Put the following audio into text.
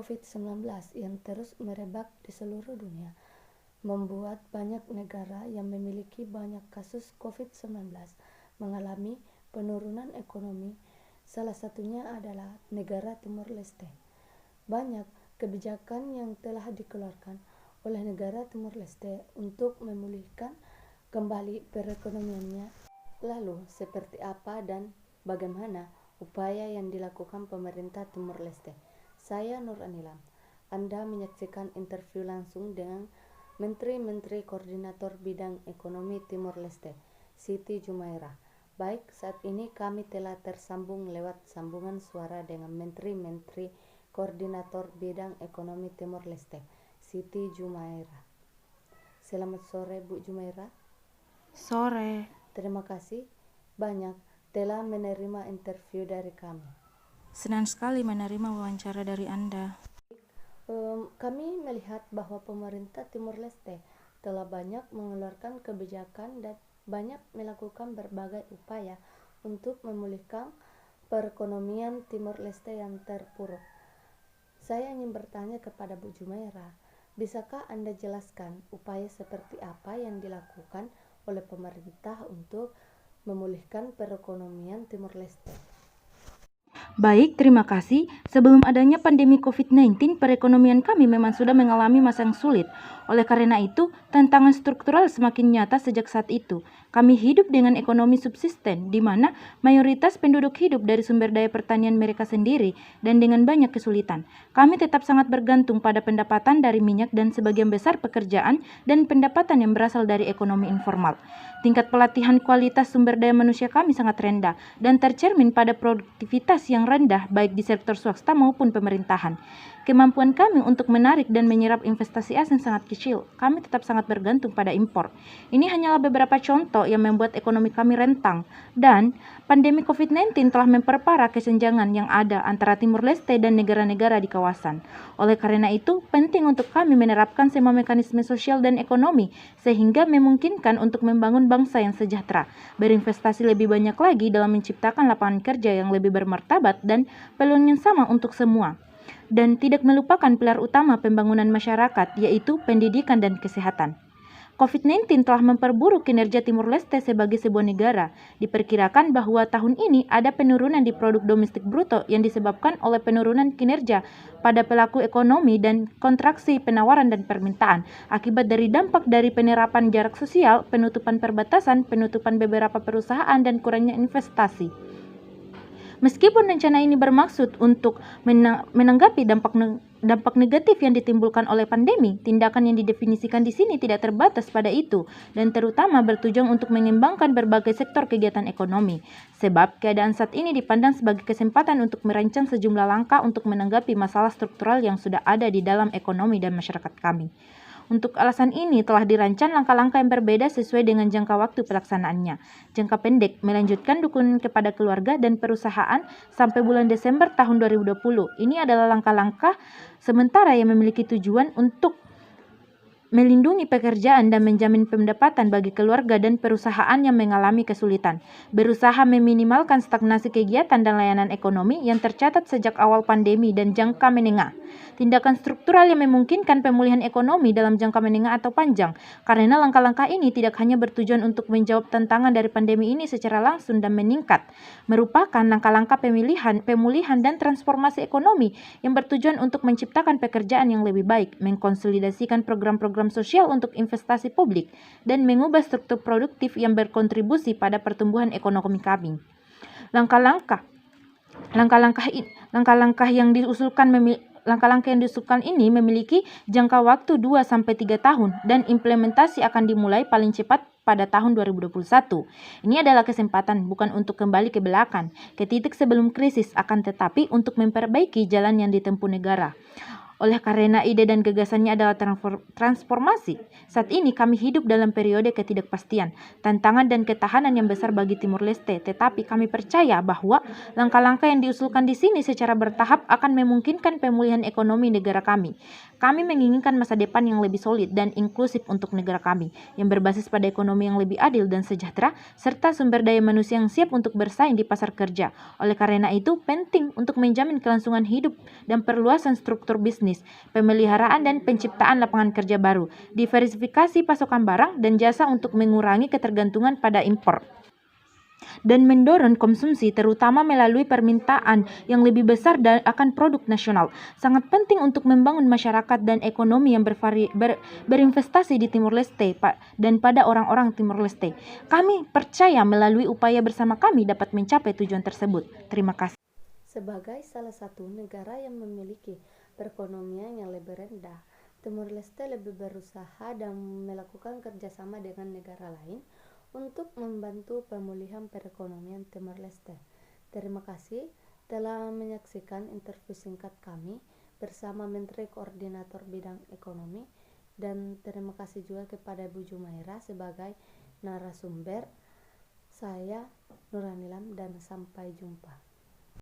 COVID-19 yang terus merebak di seluruh dunia membuat banyak negara yang memiliki banyak kasus COVID-19 mengalami penurunan ekonomi. Salah satunya adalah negara Timor Leste. Banyak kebijakan yang telah dikeluarkan oleh negara Timor Leste untuk memulihkan kembali perekonomiannya. Lalu, seperti apa dan bagaimana upaya yang dilakukan pemerintah Timor Leste? Saya Nur Anilam. Anda menyaksikan interview langsung dengan Menteri Koordinator Bidang Ekonomi Timor Leste, Siti Jumairah. Baik, saat ini kami telah tersambung lewat sambungan suara dengan Menteri Koordinator Bidang Ekonomi Timor Leste, Siti Jumairah. Selamat sore Bu Jumairah. Sore. Terima kasih banyak telah menerima interview dari kami. Senang sekali menerima wawancara dari Anda. Kami melihat bahwa pemerintah Timor Leste telah banyak mengeluarkan kebijakan dan banyak melakukan berbagai upaya untuk memulihkan perekonomian Timor Leste yang terpuruk. Saya ingin bertanya kepada Bu Jumairah, bisakah Anda jelaskan upaya seperti apa yang dilakukan oleh pemerintah untuk memulihkan perekonomian Timor Leste? Baik, terima kasih. Sebelum adanya pandemi COVID-19, perekonomian kami memang sudah mengalami masa yang sulit. Oleh karena itu, tantangan struktural semakin nyata sejak saat itu. Kami hidup dengan ekonomi subsisten, di mana mayoritas penduduk hidup dari sumber daya pertanian mereka sendiri dan dengan banyak kesulitan. Kami tetap sangat bergantung pada pendapatan dari minyak dan sebagian besar pekerjaan dan pendapatan yang berasal dari ekonomi informal. Tingkat pelatihan kualitas sumber daya manusia kami sangat rendah dan tercermin pada produktivitas yang rendah baik di sektor swasta maupun pemerintahan. Kemampuan kami untuk menarik dan menyerap investasi asing sangat kecil. Kami tetap sangat bergantung pada impor. Ini hanyalah beberapa contoh yang membuat ekonomi kami rentang. Dan pandemi COVID-19 telah memperparah kesenjangan yang ada antara Timor Leste dan negara-negara di kawasan. Oleh karena itu, penting untuk kami menerapkan semua mekanisme sosial dan ekonomi sehingga memungkinkan untuk membangun bangsa yang sejahtera, berinvestasi lebih banyak lagi dalam menciptakan lapangan kerja yang lebih bermartabat dan peluang yang sama untuk semua. Dan tidak melupakan pilar utama pembangunan masyarakat, yaitu pendidikan dan kesehatan. COVID-19 telah memperburuk kinerja Timor Leste sebagai sebuah negara. Diperkirakan bahwa tahun ini ada penurunan di produk domestik bruto yang disebabkan oleh penurunan kinerja pada pelaku ekonomi dan kontraksi penawaran dan permintaan akibat dari dampak dari penerapan jarak sosial, penutupan perbatasan, penutupan beberapa perusahaan, dan kurangnya investasi. Meskipun rencana ini bermaksud untuk menanggapi dampak negatif yang ditimbulkan oleh pandemi, tindakan yang didefinisikan di sini tidak terbatas pada itu dan terutama bertujuan untuk mengembangkan berbagai sektor kegiatan ekonomi. Sebab keadaan saat ini dipandang sebagai kesempatan untuk merancang sejumlah langkah untuk menanggapi masalah struktural yang sudah ada di dalam ekonomi dan masyarakat kami. Untuk alasan ini telah dirancang langkah-langkah yang berbeda sesuai dengan jangka waktu pelaksanaannya. Jangka pendek, melanjutkan dukungan kepada keluarga dan perusahaan sampai bulan Desember tahun 2020. Ini adalah langkah-langkah sementara yang memiliki tujuan untuk melindungi pekerjaan dan menjamin pendapatan bagi keluarga dan perusahaan yang mengalami kesulitan, berusaha meminimalkan stagnasi kegiatan dan layanan ekonomi yang tercatat sejak awal pandemi dan jangka menengah. Tindakan struktural yang memungkinkan pemulihan ekonomi dalam jangka menengah atau panjang, karena langkah-langkah ini tidak hanya bertujuan untuk menjawab tantangan dari pandemi ini secara langsung dan meningkat, merupakan langkah-langkah pemulihan dan transformasi ekonomi yang bertujuan untuk menciptakan pekerjaan yang lebih baik, mengkonsolidasikan program-program sosial untuk investasi publik, dan mengubah struktur produktif yang berkontribusi pada pertumbuhan ekonomi kami. Langkah-langkah yang diusulkan ini memiliki jangka waktu 2-3 tahun dan implementasi akan dimulai paling cepat pada tahun 2021. Ini adalah kesempatan bukan untuk kembali ke belakang, ke titik sebelum krisis, akan tetapi untuk memperbaiki jalan yang ditempuh negara. Oleh karena ide dan gagasannya adalah transformasi, saat ini kami hidup dalam periode ketidakpastian, tantangan dan ketahanan yang besar bagi Timor Leste, tetapi kami percaya bahwa langkah-langkah yang diusulkan di sini secara bertahap akan memungkinkan pemulihan ekonomi negara kami. Kami menginginkan masa depan yang lebih solid dan inklusif untuk negara kami, yang berbasis pada ekonomi yang lebih adil dan sejahtera, serta sumber daya manusia yang siap untuk bersaing di pasar kerja. Oleh karena itu, penting untuk menjamin kelangsungan hidup dan perluasan struktur bisnis, pemeliharaan dan penciptaan lapangan kerja baru, diversifikasi pasokan barang dan jasa untuk mengurangi ketergantungan pada impor, dan mendorong konsumsi terutama melalui permintaan yang lebih besar akan produk nasional. Sangat penting untuk membangun masyarakat dan ekonomi yang berinvestasi di Timor Leste dan pada orang-orang Timor Leste. Kami percaya melalui upaya bersama kami dapat mencapai tujuan tersebut. Terima kasih. Sebagai salah satu negara yang memiliki perekonomian yang lebih rendah, Timor Leste lebih berusaha dan melakukan kerjasama dengan negara lain untuk membantu pemulihan perekonomian Timor Leste. Terima kasih telah menyaksikan interview singkat kami bersama Menteri Koordinator Bidang Ekonomi, dan terima kasih juga kepada Bu Jumaira sebagai narasumber. Saya Nuranilam dan sampai jumpa.